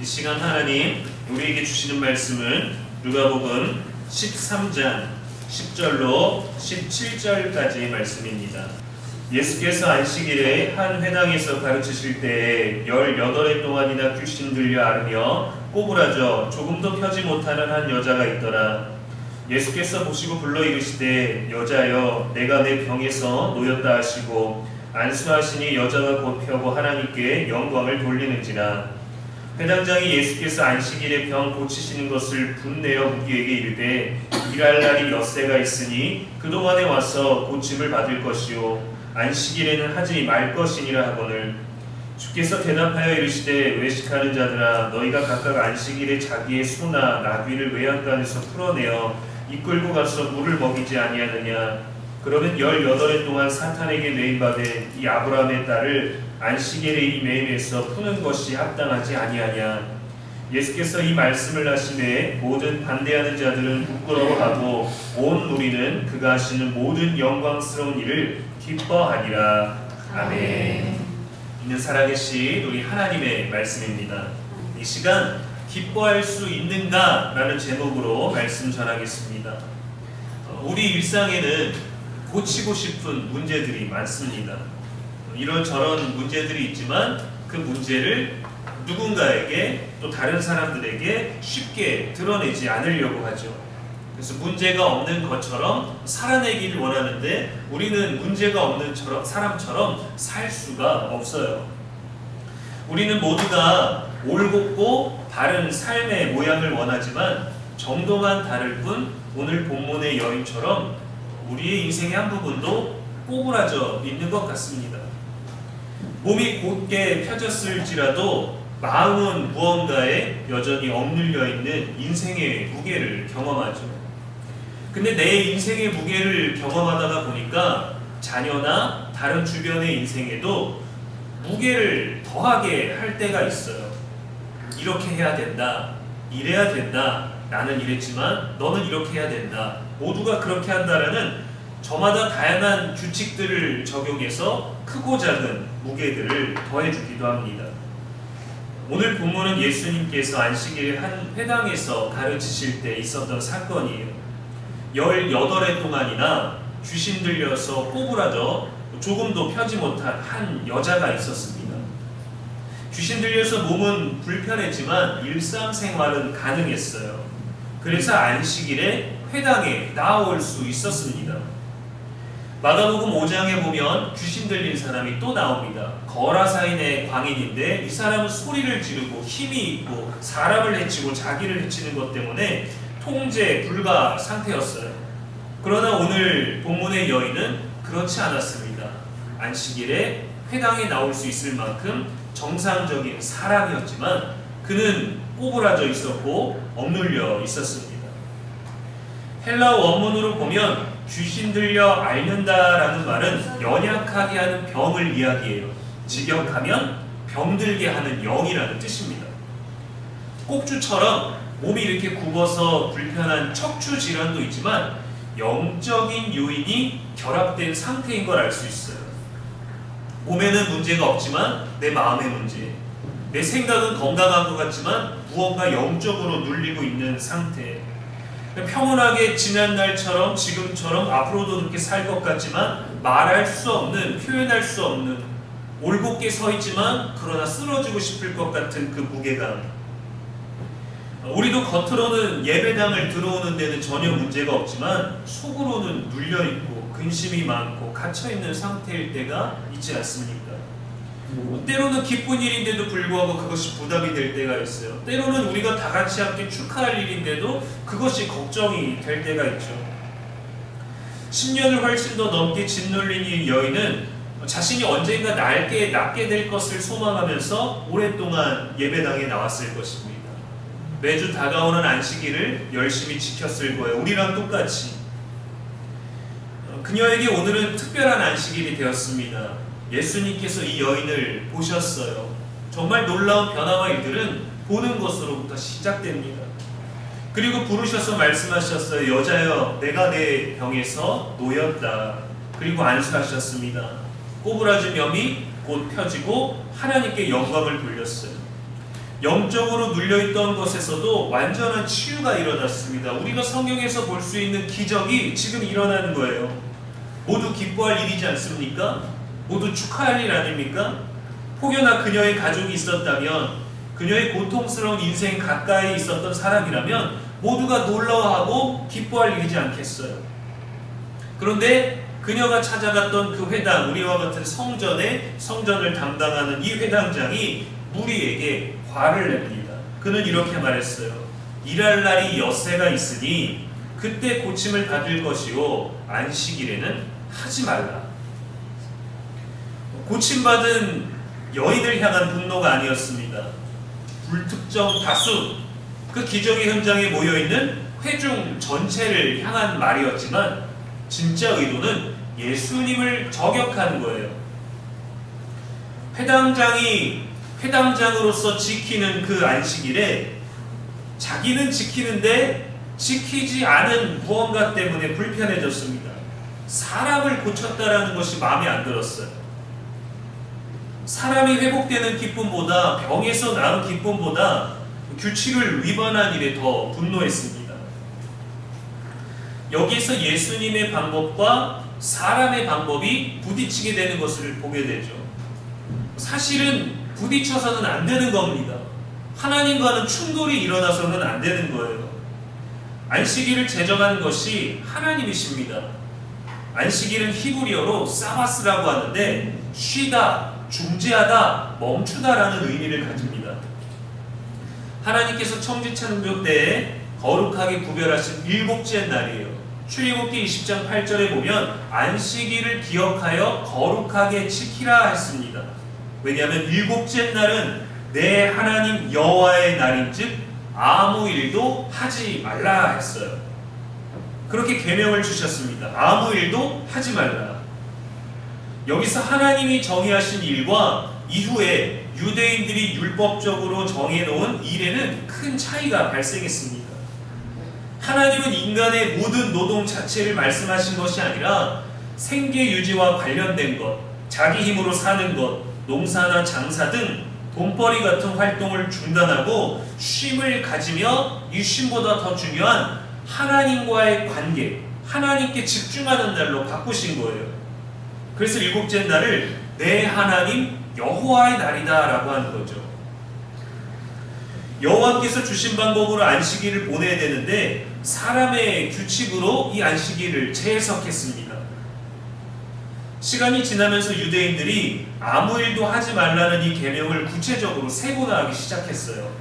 이 시간 하나님 우리에게 주시는 말씀은 누가복음 13장 10절로 17절까지의 말씀입니다. 예수께서 안식일에 한 회당에서 가르치실 때에 18해 동안이나 귀신 들려 앓으며 꼬부라져 조금도 펴지 못하는 한 여자가 있더라. 예수께서 보시고 불러 이르시되 여자여 내가 내 병에서 놓였다 하시고 안수하시니 여자가 곧 펴고 하나님께 영광을 돌리는지라. 회당장이 예수께서 안식일에 병 고치시는 것을 분내어 무기에게 이르되 일할 날이 엿새가 있으니 그동안에 와서 고침을 받을 것이요 안식일에는 하지 말 것이니라 하거늘. 주께서 대답하여 이르시되 외식하는 자들아 너희가 각각 안식일에 자기의 소나 나귀를 외양간에서 풀어내어 이끌고 가서 물을 먹이지 아니하느냐. 그러면 18해 동안 사탄에게 매임받은 이 아브라함의 딸을 안식일에 이 매임에서 푸는 것이 합당하지 아니하냐. 예수께서 이 말씀을 하시되 모든 반대하는 자들은 부끄러워하고 온 무리는 그가 하시는 모든 영광스러운 일을 기뻐하니라. 아멘. 있는 사랑의 시 우리 하나님의 말씀입니다. 이 시간 기뻐할 수 있는가? 라는 제목으로 말씀 전하겠습니다. 우리 일상에는 고치고 싶은 문제들이 많습니다. 이런저런 문제들이 있지만 그 문제를 누군가에게 또 다른 사람들에게 쉽게 드러내지 않으려고 하죠. 그래서 문제가 없는 것처럼 살아내기를 원하는데 우리는 문제가 없는 사람처럼 살 수가 없어요. 우리는 모두가 올곧고 바른 삶의 모양을 원하지만 정도만 다를 뿐 오늘 본문의 여인처럼 우리의 인생의 한 부분도 꼬부라져 있는 것 같습니다. 몸이 곧게 펴졌을지라도 마음은 무언가에 여전히 억눌려 있는 인생의 무게를 경험하죠. 근데 내 인생의 무게를 경험하다가 보니까 자녀나 다른 주변의 인생에도 무게를 더하게 할 때가 있어요. 이렇게 해야 된다, 이래야 된다, 나는 이랬지만 너는 이렇게 해야 된다, 모두가 그렇게 한다라는 저마다 다양한 규칙들을 적용해서 크고 작은 무게들을 더해주기도 합니다. 오늘 본문은 예수님께서 안식일에 한 회당에서 가르치실 때 있었던 사건이에요. 18해 동안이나 귀신 들려서 꼬부라져 조금도 펴지 못한 한 여자가 있었습니다. 귀신 들려서 몸은 불편했지만 일상생활은 가능했어요. 그래서 안식일에 회당에 나올 수 있었습니다. 마가복음 5장에 보면 귀신 들린 사람이 또 나옵니다. 거라사인의 광인인데 이 사람은 소리를 지르고 힘이 있고 사람을 해치고 자기를 해치는 것 때문에 통제 불가 상태였어요. 그러나 오늘 본문의 여인은 그렇지 않았습니다. 안식일에 회당에 나올 수 있을 만큼 정상적인 사람이었지만 그는 꼬부라져 있었고 억눌려 있었습니다. 헬라어 원문으로 보면 귀신 들려 앓는다라는 말은 연약하게 하는 병을 이야기해요. 직역하면 병들게 하는 영이라는 뜻입니다. 꼭주처럼 몸이 이렇게 굽어서 불편한 척추 질환도 있지만 영적인 요인이 결합된 상태인 걸 알 수 있어요. 몸에는 문제가 없지만 내 마음의 문제, 내 생각은 건강한 것 같지만 무언가 영적으로 눌리고 있는 상태. 평온하게 지난 날처럼 지금처럼 앞으로도 그렇게 살 것 같지만 말할 수 없는, 표현할 수 없는, 올곧게 서 있지만 그러나 쓰러지고 싶을 것 같은 그 무게감. 우리도 겉으로는 예배당을 들어오는 데는 전혀 문제가 없지만 속으로는 눌려있고 근심이 많고 갇혀있는 상태일 때가 있지 않습니까? 때로는 기쁜 일인데도 불구하고 그것이 부담이 될 때가 있어요. 때로는 우리가 다 같이 함께 축하할 일인데도 그것이 걱정이 될 때가 있죠. 10년을 훨씬 더 넘게 짓눌린 이 여인은 자신이 언젠가 낫게 될 것을 소망하면서 오랫동안 예배당에 나왔을 것입니다. 매주 다가오는 안식일을 열심히 지켰을 거예요. 우리랑 똑같이. 그녀에게 오늘은 특별한 안식일이 되었습니다. 예수님께서 이 여인을 보셨어요. 정말 놀라운 변화와 일들은 보는 것으로부터 시작됩니다. 그리고 부르셔서 말씀하셨어요. 여자여 내가 내 병에서 놓였다. 그리고 안수하셨습니다. 꼬부라진 병이 곧 펴지고 하나님께 영광을 돌렸어요. 영적으로 눌려있던 것에서도 완전한 치유가 일어났습니다. 우리가 성경에서 볼 수 있는 기적이 지금 일어나는 거예요. 모두 기뻐할 일이지 않습니까? 모두 축하할 일 아닙니까? 혹여나 그녀의 가족이 있었다면, 그녀의 고통스러운 인생 가까이 있었던 사람이라면 모두가 놀라워하고 기뻐할 일이지 않겠어요. 그런데 그녀가 찾아갔던 그 회당, 우리와 같은 성전을 담당하는 이 회당장이 무리에게 화를 냅니다. 그는 이렇게 말했어요. 일할 날이 엿새가 있으니 그때 고침을 받을 것이요 안식일에는 하지 말라. 고침받은 여인을 향한 분노가 아니었습니다. 불특정 다수, 그 기적의 현장에 모여있는 회중 전체를 향한 말이었지만 진짜 의도는 예수님을 저격하는 거예요. 회당장으로서 지키는 그 안식일에 자기는 지키는데 지키지 않은 무언가 때문에 불편해졌습니다. 사람을 고쳤다라는 것이 마음에 안 들었어요. 사람이 회복되는 기쁨보다, 병에서 나은 기쁨보다 규칙을 위반한 일에 더 분노했습니다. 여기서 예수님의 방법과 사람의 방법이 부딪히게 되는 것을 보게 되죠. 사실은 부딪혀서는 안 되는 겁니다. 하나님과는 충돌이 일어나서는 안 되는 거예요. 안식일을 제정한 것이 하나님이십니다. 안식일은 히브리어로 사바스라고 하는데 쉬다, 중지하다, 멈추다라는 의미를 가집니다. 하나님께서 청지창조 때에 거룩하게 구별하신 일곱째 날이에요. 출애굽기 20장 8절에 보면 안식일을 기억하여 거룩하게 지키라 했습니다. 왜냐하면 일곱째 날은 내 하나님 여호와의 날인즉 아무 일도 하지 말라 했어요. 그렇게 계명을 주셨습니다. 아무 일도 하지 말라. 여기서 하나님이 정의하신 일과 이후에 유대인들이 율법적으로 정해놓은 일에는 큰 차이가 발생했습니다. 하나님은 인간의 모든 노동 자체를 말씀하신 것이 아니라 생계 유지와 관련된 것, 자기 힘으로 사는 것, 농사나 장사 등 돈벌이 같은 활동을 중단하고 쉼을 가지며 이 쉼보다 더 중요한 하나님과의 관계, 하나님께 집중하는 날로 바꾸신 거예요. 그래서 일곱째 날을 내 하나님 여호와의 날이다 라고 하는 거죠. 여호와께서 주신 방법으로 안식일을 보내야 되는데 사람의 규칙으로 이 안식일을 재해석했습니다. 시간이 지나면서 유대인들이 아무 일도 하지 말라는 이 계명을 구체적으로 세분화하기 시작했어요.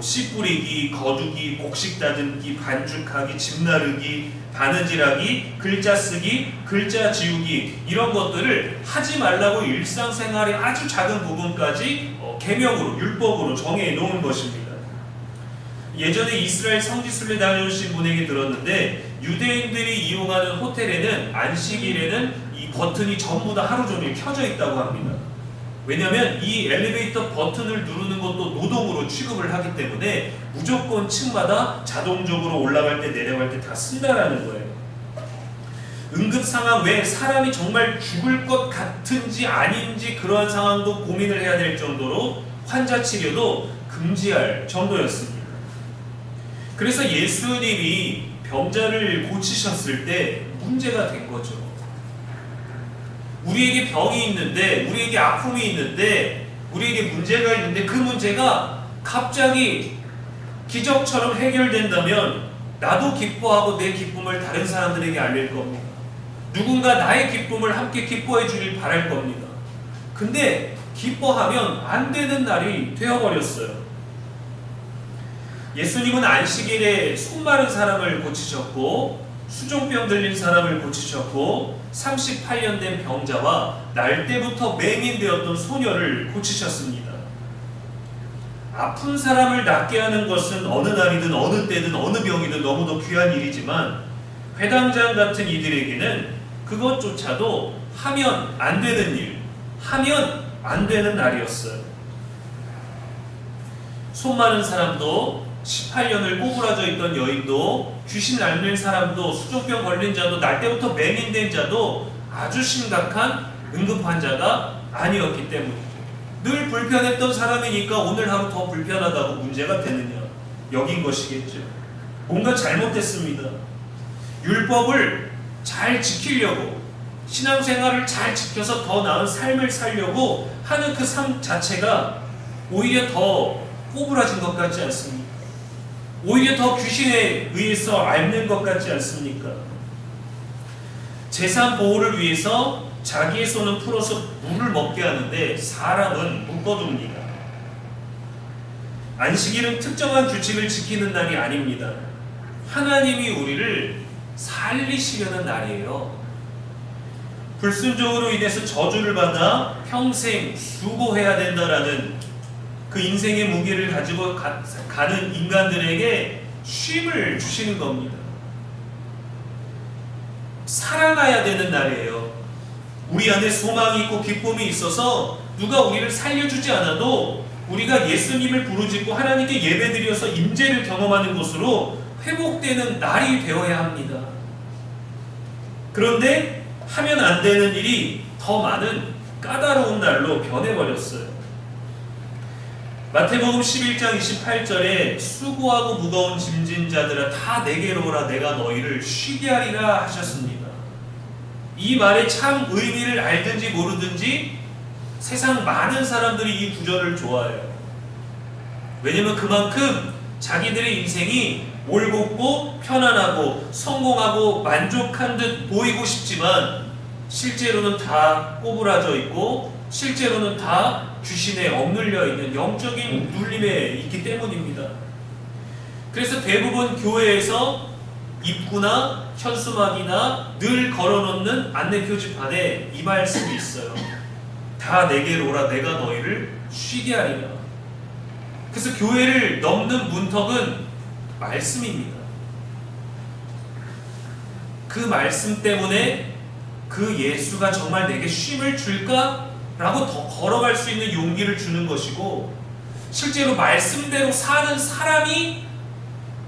씨 뿌리기, 거두기, 곡식 다듬기, 반죽하기, 집 나르기, 바느질하기, 글자 쓰기, 글자 지우기 이런 것들을 하지 말라고 일상생활의 아주 작은 부분까지 계명으로, 율법으로 정해 놓은 것입니다. 예전에 이스라엘 성지순례 다녀오신 분에게 들었는데 유대인들이 이용하는 호텔에는 안식일에는 이 버튼이 전부 다 하루 종일 켜져 있다고 합니다. 왜냐하면 이 엘리베이터 버튼을 누르는 것도 노동으로 취급을 하기 때문에 무조건 층마다 자동적으로 올라갈 때 내려갈 때 다 쓴다라는 거예요. 응급 상황 외에 사람이 정말 죽을 것 같은지 아닌지 그러한 상황도 고민을 해야 될 정도로 환자 치료도 금지할 정도였습니다. 그래서 예수님이 병자를 고치셨을 때 문제가 된 거죠. 우리에게 병이 있는데, 우리에게 아픔이 있는데, 우리에게 문제가 있는데 그 문제가 갑자기 기적처럼 해결된다면 나도 기뻐하고 내 기쁨을 다른 사람들에게 알릴 겁니다. 누군가 나의 기쁨을 함께 기뻐해 주길 바랄 겁니다. 근데 기뻐하면 안 되는 날이 되어버렸어요. 예수님은 안식일에 손 마른 사람을 고치셨고 수종병 들린 사람을 고치셨고 38년 된 병자와 날 때부터 맹인되었던 소녀를 고치셨습니다. 아픈 사람을 낫게 하는 것은 어느 날이든 어느 때든 어느 병이든 너무도 귀한 일이지만 회당장 같은 이들에게는 그것조차도 하면 안 되는 일, 하면 안 되는 날이었어요. 손 마른 사람도 18년을 꼬부라져 있던 여인도 귀신 앓는 사람도 수족병 걸린 자도 날 때부터 맹인된 자도 아주 심각한 응급 환자가 아니었기 때문이죠. 늘 불편했던 사람이니까 오늘 하루 더 불편하다고 문제가 되느냐, 여긴 것이겠죠. 뭔가 잘못됐습니다. 율법을 잘 지키려고, 신앙생활을 잘 지켜서 더 나은 삶을 살려고 하는 그 삶 자체가 오히려 더 꼬부라진 것 같지 않습니까? 오히려 더 귀신에 의해서 앓는 것 같지 않습니까? 재산 보호를 위해서 자기의 손은 풀어서 물을 먹게 하는데 사람은 묶어둡니다. 안식일은 특정한 규칙을 지키는 날이 아닙니다. 하나님이 우리를 살리시려는 날이에요. 불순종으로 인해서 저주를 받아 평생 수고해야 된다라는 그 인생의 무게를 가지고 가는 인간들에게 쉼을 주시는 겁니다. 살아나야 되는 날이에요. 우리 안에 소망이 있고 기쁨이 있어서 누가 우리를 살려주지 않아도 우리가 예수님을 부르짖고 하나님께 예배드려서 임재를 경험하는 것으로 회복되는 날이 되어야 합니다. 그런데 하면 안 되는 일이 더 많은 까다로운 날로 변해버렸어요. 마태복음 11장 28절에 수고하고 무거운 짐진 자들아 다 내게로 오라 내가 너희를 쉬게 하리라 하셨습니다. 이 말의 참 의미를 알든지 모르든지 세상 많은 사람들이 이 구절을 좋아해요. 왜냐면 그만큼 자기들의 인생이 올곧고 편안하고 성공하고 만족한 듯 보이고 싶지만 실제로는 다 꼬부라져 있고 실제로는 다 귀신에 억눌려 있는 영적인 눌림에 있기 때문입니다. 그래서 대부분 교회에서 입구나 현수막이나 늘 걸어놓는 안내 표지판에 이 말씀이 있어요. 다 내게로 오라 내가 너희를 쉬게 하리라. 그래서 교회를 넘는 문턱은 말씀입니다. 그 말씀 때문에 그 예수가 정말 내게 쉼을 줄까? 라고 더 걸어갈 수 있는 용기를 주는 것이고 실제로 말씀대로 사는 사람이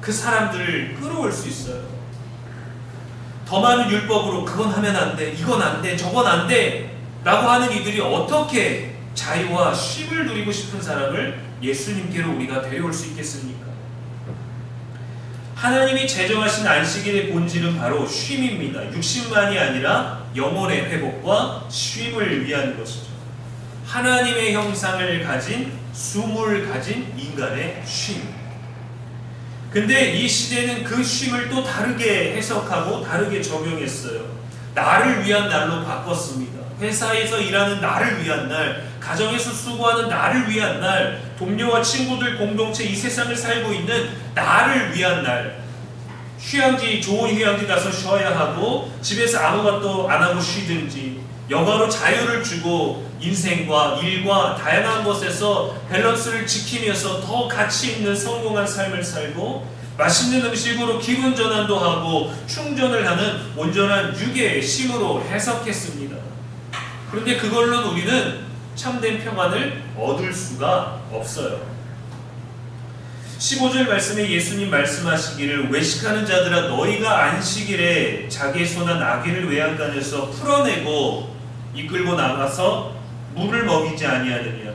그 사람들을 끌어올 수 있어요. 더 많은 율법으로 그건 하면 안 돼, 이건 안 돼, 저건 안 돼 라고 하는 이들이 어떻게 자유와 쉼을 누리고 싶은 사람을 예수님께로 우리가 데려올 수 있겠습니까? 하나님이 제정하신 안식일의 본질은 바로 쉼입니다. 육신만이 아니라 영혼의 회복과 쉼을 위한 것이죠. 하나님의 형상을 가진 숨을 가진 인간의 쉼. 근데 이 시대는 그 쉼을 또 다르게 해석하고 다르게 적용했어요. 나를 위한 날로 바꿨습니다. 회사에서 일하는 나를 위한 날, 가정에서 수고하는 나를 위한 날, 동료와 친구들 공동체 이 세상을 살고 있는 나를 위한 날. 휴양지, 좋은 휴양지 가서 쉬어야 하고 집에서 아무것도 안 하고 쉬든지 여가로 자유를 주고 인생과 일과 다양한 것에서 밸런스를 지키면서 더 가치 있는 성공한 삶을 살고 맛있는 음식으로 기분 전환도 하고 충전을 하는 온전한 육의 쉼으로 해석했습니다. 그런데 그걸로는 우리는 참된 평안을 얻을 수가 없어요. 15절 말씀에 예수님 말씀하시기를 외식하는 자들아 너희가 안식일에 자기의 소나 나귀를 외양간에서 풀어내고 이끌고 나가서 물을 먹이지 아니하느냐.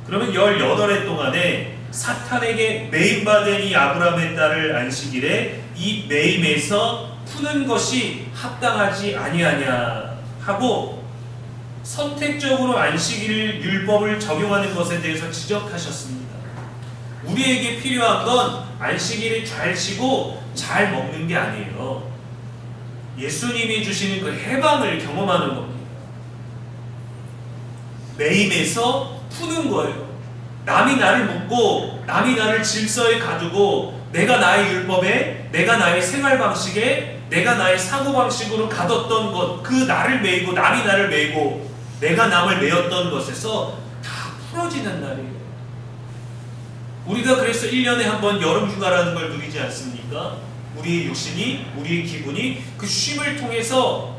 그러면 18해 동안에 사탄에게 매임받은 이 아브라함의 딸을 안식일에 이 매임에서 푸는 것이 합당하지 아니하냐 하고 선택적으로 안식일 율법을 적용하는 것에 대해서 지적하셨습니다. 우리에게 필요한 건 안식일에 잘 쉬고 잘 먹는 게 아니에요. 예수님이 주시는 그 해방을 경험하는 겁니다. 매임에서 푸는 거예요. 남이 나를 묶고 남이 나를 질서에 가두고 내가 나의 율법에 내가 나의 생활 방식에 내가 나의 사고 방식으로 가뒀던 것, 그 나를 매이고 남이 나를 매이고 내가 남을 매였던 것에서 다 풀어지는 날이에요. 우리가 그래서 1년에 한 번 여름 휴가라는 걸 누리지 않습니까? 우리의 육신이, 우리의 기분이 그 쉼을 통해서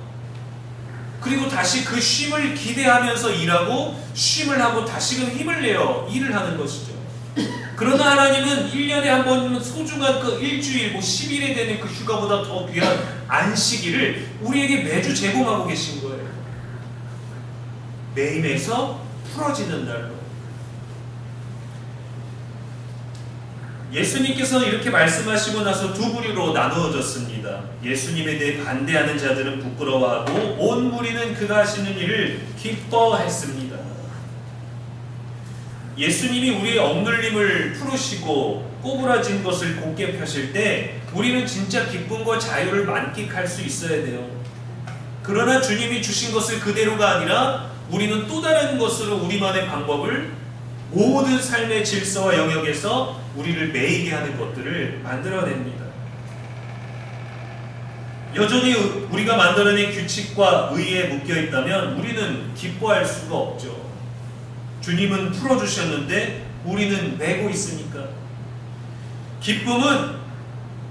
그리고 다시 그 쉼을 기대하면서 일하고 쉼을 하고 다시금 힘을 내어 일을 하는 것이죠. 그러나 하나님은 1년에 한 번 소중한 그 일주일, 10일에 되는 그 휴가보다 더 귀한 안식일을 우리에게 매주 제공하고 계신 거예요. 매임에서 풀어지는 날로. 예수님께서 이렇게 말씀하시고 나서 두 부류로 나누어졌습니다. 예수님에 대해 반대하는 자들은 부끄러워하고 온 무리는 그가 하시는 일을 기뻐했습니다. 예수님이 우리의 억눌림을 풀으시고 꼬부라진 것을 곧게 펴실 때 우리는 진짜 기쁨과 자유를 만끽할 수 있어야 돼요. 그러나 주님이 주신 것을 그대로가 아니라 우리는 또 다른 것으로 우리만의 방법을, 모든 삶의 질서와 영역에서 우리를 매이게 하는 것들을 만들어냅니다. 여전히 우리가 만들어낸 규칙과 의에 묶여있다면 우리는 기뻐할 수가 없죠. 주님은 풀어주셨는데 우리는 매고 있으니까. 기쁨은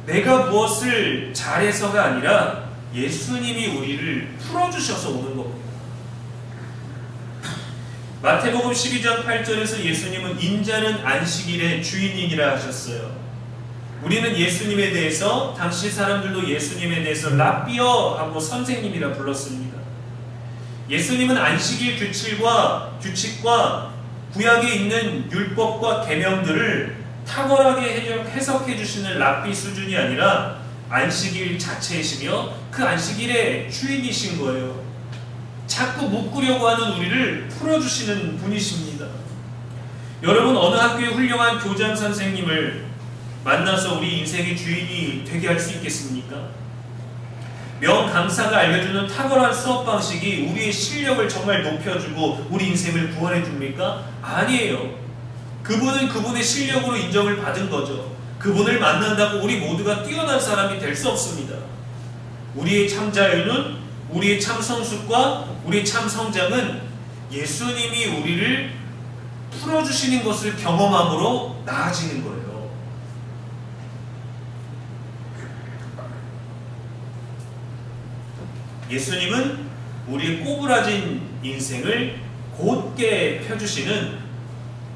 내가 무엇을 잘해서가 아니라 예수님이 우리를 풀어주셔서 오는 겁니다. 마태복음 12장 8절에서 예수님은 인자는 안식일의 주인이니라 하셨어요. 우리는 예수님에 대해서, 당시 사람들도 예수님에 대해서 랍비어 하고 선생님이라 불렀습니다. 예수님은 안식일 규칙과 구약에 있는 율법과 계명들을 탁월하게 해석해 주시는 랍비 수준이 아니라 안식일 자체이시며 그 안식일의 주인이신 거예요. 자꾸 묶으려고 하는 우리를 풀어주시는 분이십니다. 여러분, 어느 학교의 훌륭한 교장 선생님을 만나서 우리 인생의 주인이 되게 할 수 있겠습니까? 명 강사가 알려주는 탁월한 수업 방식이 우리의 실력을 정말 높여주고 우리 인생을 구원해 줍니까? 아니에요. 그분은 그분의 실력으로 인정을 받은 거죠. 그분을 만난다고 우리 모두가 뛰어난 사람이 될 수 없습니다. 우리의 참 자유는, 우리의 참 성숙과 우리의 참 성장은 예수님이 우리를 풀어주시는 것을 경험함으로 나아지는 거예요. 예수님은 우리의 꼬부라진 인생을 곧게 펴주시는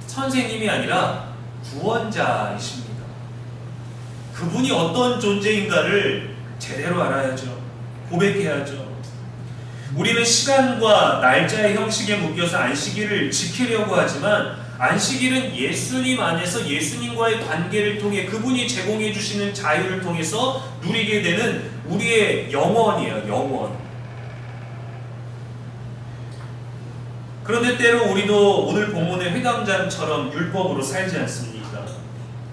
선생님이 아니라 구원자이십니다. 그분이 어떤 존재인가를 제대로 알아야죠. 고백해야죠. 우리는 시간과 날짜의 형식에 묶여서 안식일을 지키려고 하지만 안식일은 예수님 안에서 예수님과의 관계를 통해 그분이 제공해 주시는 자유를 통해서 누리게 되는 우리의 영원이에요. 영원. 그런데 때로 우리도 오늘 본문의 회당장처럼 율법으로 살지 않습니까?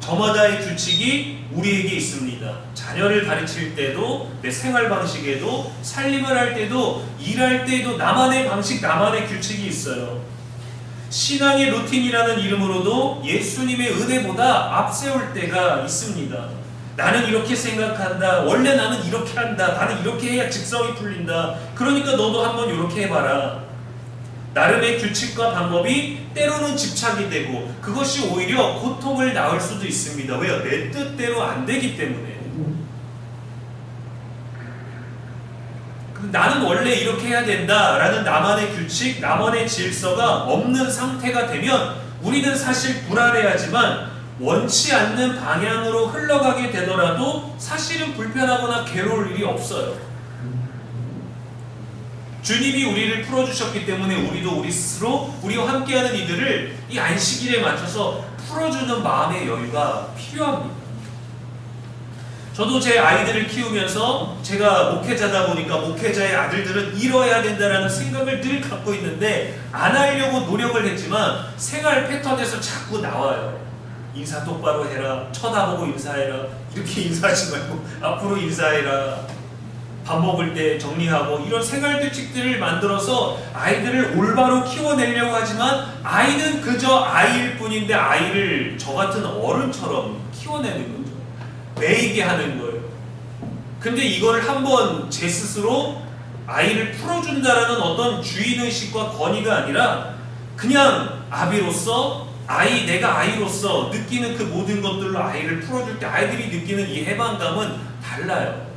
저마다의 규칙이 우리에게 있습니다. 자녀를 가르칠 때도, 내 생활 방식에도, 살림을 할 때도, 일할 때도 나만의 방식, 나만의 규칙이 있어요. 신앙의 루틴이라는 이름으로도 예수님의 은혜보다 앞세울 때가 있습니다. 나는 이렇게 생각한다. 원래 나는 이렇게 한다. 나는 이렇게 해야 직성이 풀린다. 그러니까 너도 한번 이렇게 해봐라. 나름의 규칙과 방법이 때로는 집착이 되고 그것이 오히려 고통을 낳을 수도 있습니다. 왜요? 내 뜻대로 안 되기 때문에. 나는 원래 이렇게 해야 된다라는 나만의 규칙, 나만의 질서가 없는 상태가 되면 우리는 사실 불안해하지만 원치 않는 방향으로 흘러가게 되더라도 사실은 불편하거나 괴로울 일이 없어요. 주님이 우리를 풀어주셨기 때문에 우리도 우리 스스로 우리와 함께하는 이들을 이 안식일에 맞춰서 풀어주는 마음의 여유가 필요합니다. 저도 제 아이들을 키우면서 제가 목회자다 보니까 목회자의 아들들은 이뤄야 된다는 생각을 늘 갖고 있는데 안 하려고 노력을 했지만 생활 패턴에서 자꾸 나와요. 인사 똑바로 해라. 쳐다보고 인사해라. 이렇게 인사하지 말고 앞으로 인사해라. 밥 먹을 때 정리하고 이런 생활 규칙들을 만들어서 아이들을 올바로 키워내려고 하지만 아이는 그저 아이일 뿐인데 아이를 저 같은 어른처럼 키워내는 거죠. 매이게 하는 거예요. 근데 이걸 한번 제 스스로 아이를 풀어준다라는 어떤 주인의식과 권위가 아니라 그냥 아비로서 내가 아이로서 느끼는 그 모든 것들로 아이를 풀어줄 때 아이들이 느끼는 이 해방감은 달라요.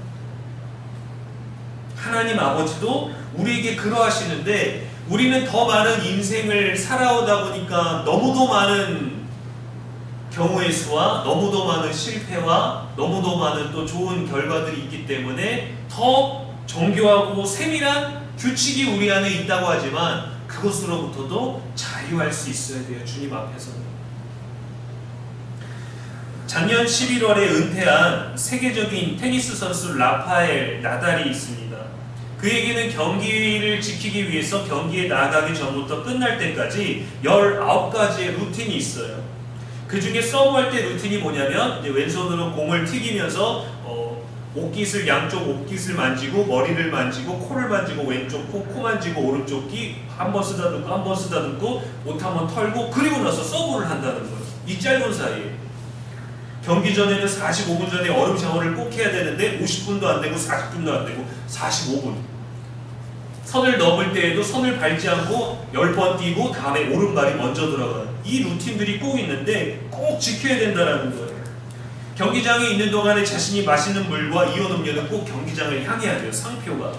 하나님 아버지도 우리에게 그러하시는데 우리는 더 많은 인생을 살아오다 보니까 너무도 많은 경우의 수와 너무도 많은 실패와 너무도 많은 또 좋은 결과들이 있기 때문에 더 정교하고 세밀한 규칙이 우리 안에 있다고 하지만 그것으로부터도 자유할 수 있어야 돼요. 주님 앞에서는. 작년 11월에 은퇴한 세계적인 테니스 선수 라파엘 나달이 있습니다. 그에게는 경기를 지키기 위해서 경기에 나가기 전부터 끝날 때까지 19가지의 루틴이 있어요. 그 중에 서브할 때 루틴이 뭐냐면 이제 왼손으로 공을 튀기면서 옷깃을 양쪽 옷깃을 만지고 머리를 만지고 코를 만지고 왼쪽 코 만지고 오른쪽 귀 한 번 쓰다듬고 한 번 쓰다듬고 옷 한 번 털고 그리고 나서 서브를 한다는 거예요. 이 짧은 사이에. 경기 전에는 45분 전에 얼음 샤워를 꼭 해야 되는데 50분도 안 되고 40분도 안 되고 45분. 선을 넘을 때에도 선을 밟지 않고 10번 뛰고 다음에 오른발이 먼저 들어가는 이 루틴들이 꼭 있는데 꼭 지켜야 된다는 거예요. 경기장에 있는 동안에 자신이 마시는 물과 이온 음료는 꼭 경기장을 향해야 돼요. 상표가.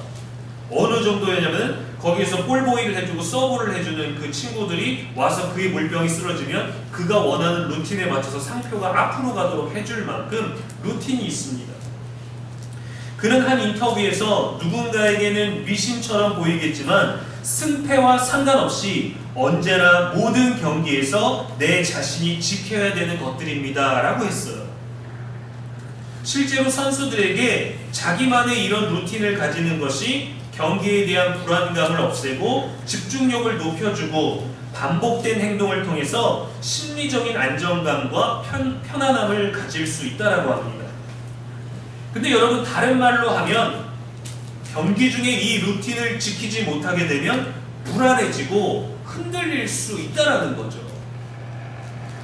어느 정도였냐면 거기에서 볼보이를 해주고 서브를 해주는 그 친구들이 와서 그의 물병이 쓰러지면 그가 원하는 루틴에 맞춰서 상표가 앞으로 가도록 해줄 만큼 루틴이 있습니다. 그는 한 인터뷰에서 누군가에게는 미신처럼 보이겠지만 승패와 상관없이 언제나 모든 경기에서 내 자신이 지켜야 되는 것들입니다 라고 했어요. 실제로 선수들에게 자기만의 이런 루틴을 가지는 것이 경기에 대한 불안감을 없애고 집중력을 높여주고 반복된 행동을 통해서 심리적인 안정감과 편안함을 가질 수 있다고 합니다. 근데 여러분 다른 말로 하면 경기 중에 이 루틴을 지키지 못하게 되면 불안해지고 흔들릴 수 있다는 거죠.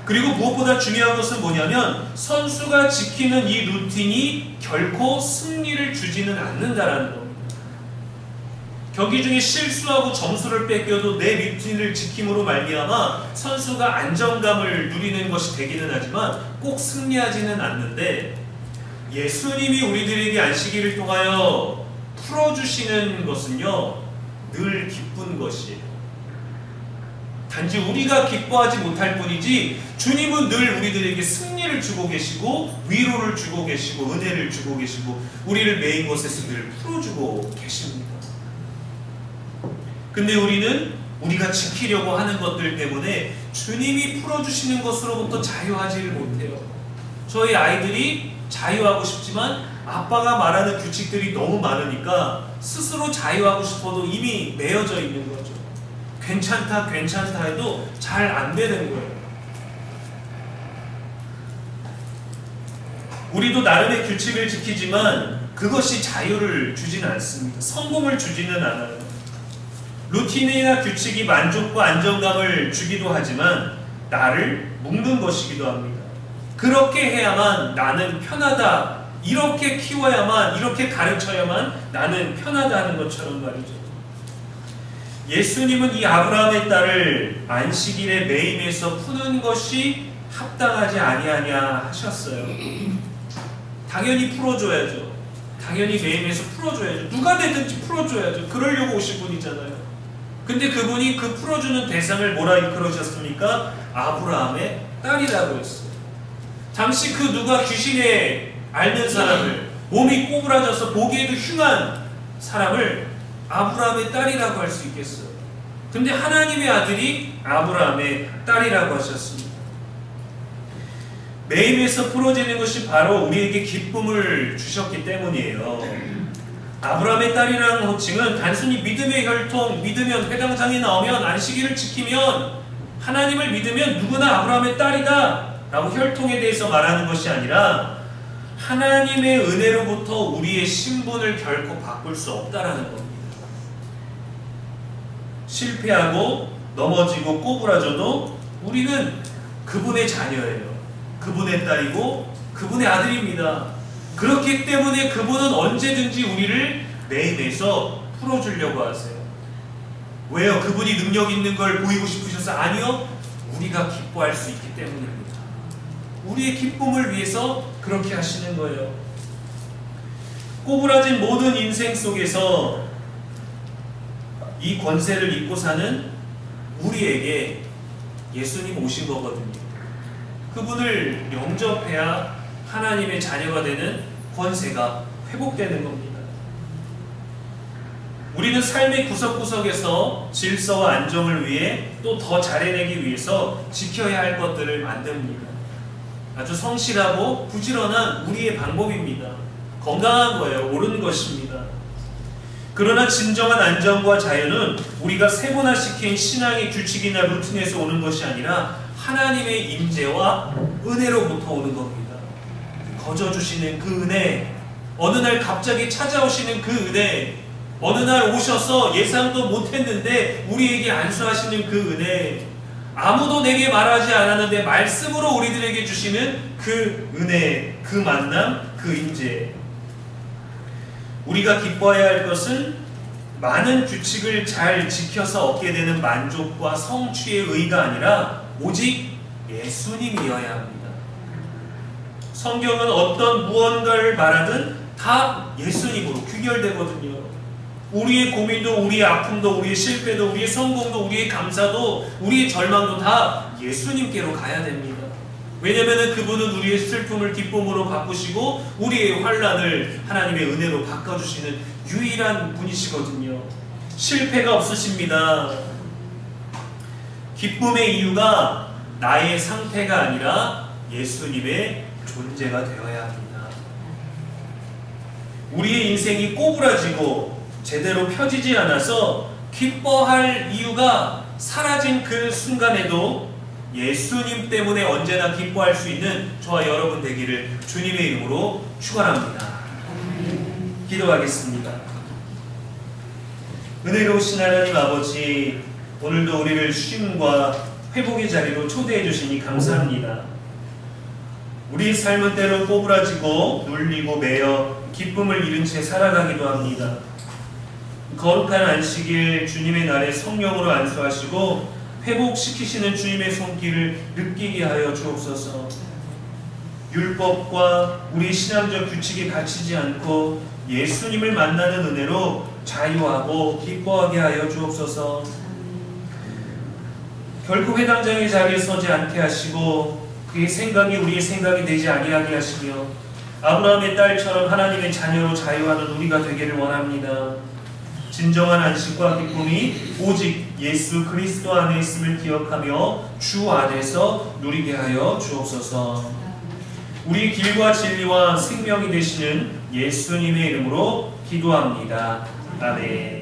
그리고 무엇보다 중요한 것은 뭐냐면 선수가 지키는 이 루틴이 결코 승리를 주지는 않는다는 겁니다. 경기 중에 실수하고 점수를 뺏겨도 내 루틴을 지킴으로 말미암아 선수가 안정감을 누리는 것이 되기는 하지만 꼭 승리하지는 않는데 예수님이 우리들에게 안식일을 통하여 풀어주시는 것은요 늘 기쁜 것이에요. 단지 우리가 기뻐하지 못할 뿐이지 주님은 늘 우리들에게 승리를 주고 계시고 위로를 주고 계시고 은혜를 주고 계시고 우리를 매인 것에서 늘 풀어주고 계십니다. 근데 우리는 우리가 지키려고 하는 것들 때문에 주님이 풀어주시는 것으로부터 자유하지를 못해요. 저희 아이들이 자유하고 싶지만 아빠가 말하는 규칙들이 너무 많으니까 스스로 자유하고 싶어도 이미 매여져 있는 거죠. 괜찮다 해도 잘 안 되는 거예요. 우리도 나름의 규칙을 지키지만 그것이 자유를 주지는 않습니다. 성공을 주지는 않아요. 루틴이나 규칙이 만족과 안정감을 주기도 하지만 나를 묶는 것이기도 합니다. 그렇게 해야만 나는 편하다. 이렇게 키워야만, 이렇게 가르쳐야만 나는 편하다 하는 것처럼 말이죠. 예수님은 이 아브라함의 딸을 안식일에 매임해서 푸는 것이 합당하지 아니하냐 하셨어요. 당연히 풀어줘야죠. 당연히 매임해서 풀어줘야죠. 누가 되든지 풀어줘야죠. 그러려고 오신 분이잖아요. 근데 그분이 그 풀어주는 대상을 뭐라 이끌어주셨습니까? 아브라함의 딸이라고 했어요. 당시 그 누가 귀신에 앓는 사람을 몸이 꼬부라져서 보기에도 흉한 사람을 아브라함의 딸이라고 할 수 있겠어요. 근데 하나님의 아들이 아브라함의 딸이라고 하셨습니다. 매임에서 풀어지는 것이 바로 우리에게 기쁨을 주셨기 때문이에요. 아브라함의 딸이라는 호칭은 단순히 믿음의 혈통, 믿으면 회당장에 나오면 안식일을 지키면 하나님을 믿으면 누구나 아브라함의 딸이다 라고 혈통에 대해서 말하는 것이 아니라 하나님의 은혜로부터 우리의 신분을 결코 바꿀 수 없다라는 겁니다. 실패하고 넘어지고 꼬부라져도 우리는 그분의 자녀예요. 그분의 딸이고 그분의 아들입니다. 그렇기 때문에 그분은 언제든지 우리를 매임해서 풀어주려고 하세요. 왜요? 그분이 능력 있는 걸 보이고 싶으셔서? 아니요. 우리가 기뻐할 수 있기 때문입니다. 우리의 기쁨을 위해서 그렇게 하시는 거예요. 꼬부라진 모든 인생 속에서 이 권세를 잊고 사는 우리에게 예수님 오신 거거든요. 그분을 영접해야 하나님의 자녀가 되는 권세가 회복되는 겁니다. 우리는 삶의 구석구석에서 질서와 안정을 위해 또 더 잘해내기 위해서 지켜야 할 것들을 만듭니다. 아주 성실하고 부지런한 우리의 방법입니다. 건강한 거예요. 옳은 것입니다. 그러나 진정한 안정과 자유는 우리가 세분화시킨 신앙의 규칙이나 루틴에서 오는 것이 아니라 하나님의 임재와 은혜로부터 오는 겁니다. 거저주시는 그 은혜, 어느 날 갑자기 찾아오시는 그 은혜, 어느 날 오셔서 예상도 못했는데 우리에게 안수하시는 그 은혜, 아무도 내게 말하지 않았는데 말씀으로 우리들에게 주시는 그 은혜, 그 만남, 그 임재. 우리가 기뻐해야 할 것은 많은 규칙을 잘 지켜서 얻게 되는 만족과 성취의 의가 아니라 오직 예수님이어야 합니다. 성경은 어떤 무언가를 말하든 다 예수님으로 귀결되거든요. 우리의 고민도, 우리의 아픔도, 우리의 실패도, 우리의 성공도, 우리의 감사도, 우리의 절망도 다 예수님께로 가야 됩니다. 왜냐하면 그분은 우리의 슬픔을 기쁨으로 바꾸시고 우리의 환난을 하나님의 은혜로 바꿔주시는 유일한 분이시거든요. 실패가 없으십니다. 기쁨의 이유가 나의 상태가 아니라 예수님의 존재가 되어야 합니다. 우리의 인생이 꼬부라지고 제대로 펴지지 않아서 기뻐할 이유가 사라진 그 순간에도 예수님 때문에 언제나 기뻐할 수 있는 저와 여러분 되기를 주님의 이름으로 축원합니다. 기도하겠습니다. 은혜로우신 하나님 아버지, 오늘도 우리를 쉼과 회복의 자리로 초대해 주시니 감사합니다. 우리 삶은 때로 꼬부라지고 눌리고 매여 기쁨을 잃은 채 살아가기도 합니다. 거룩한 안식일 주님의 날에 성령으로 안수하시고 회복시키시는 주님의 손길을 느끼게 하여 주옵소서. 율법과 우리 신앙적 규칙에 갇히지 않고 예수님을 만나는 은혜로 자유하고 기뻐하게 하여 주옵소서. 결코 회당장의 자리에 서지 않게 하시고 그의 생각이 우리의 생각이 되지 아니하게 하시며 아브라함의 딸처럼 하나님의 자녀로 자유하는 우리가 되기를 원합니다. 진정한 안식과 기쁨이 오직 예수 그리스도 안에 있음을 기억하며 주 안에서 누리게 하여 주옵소서. 우리 길과 진리와 생명이 되시는 예수님의 이름으로 기도합니다. 아멘.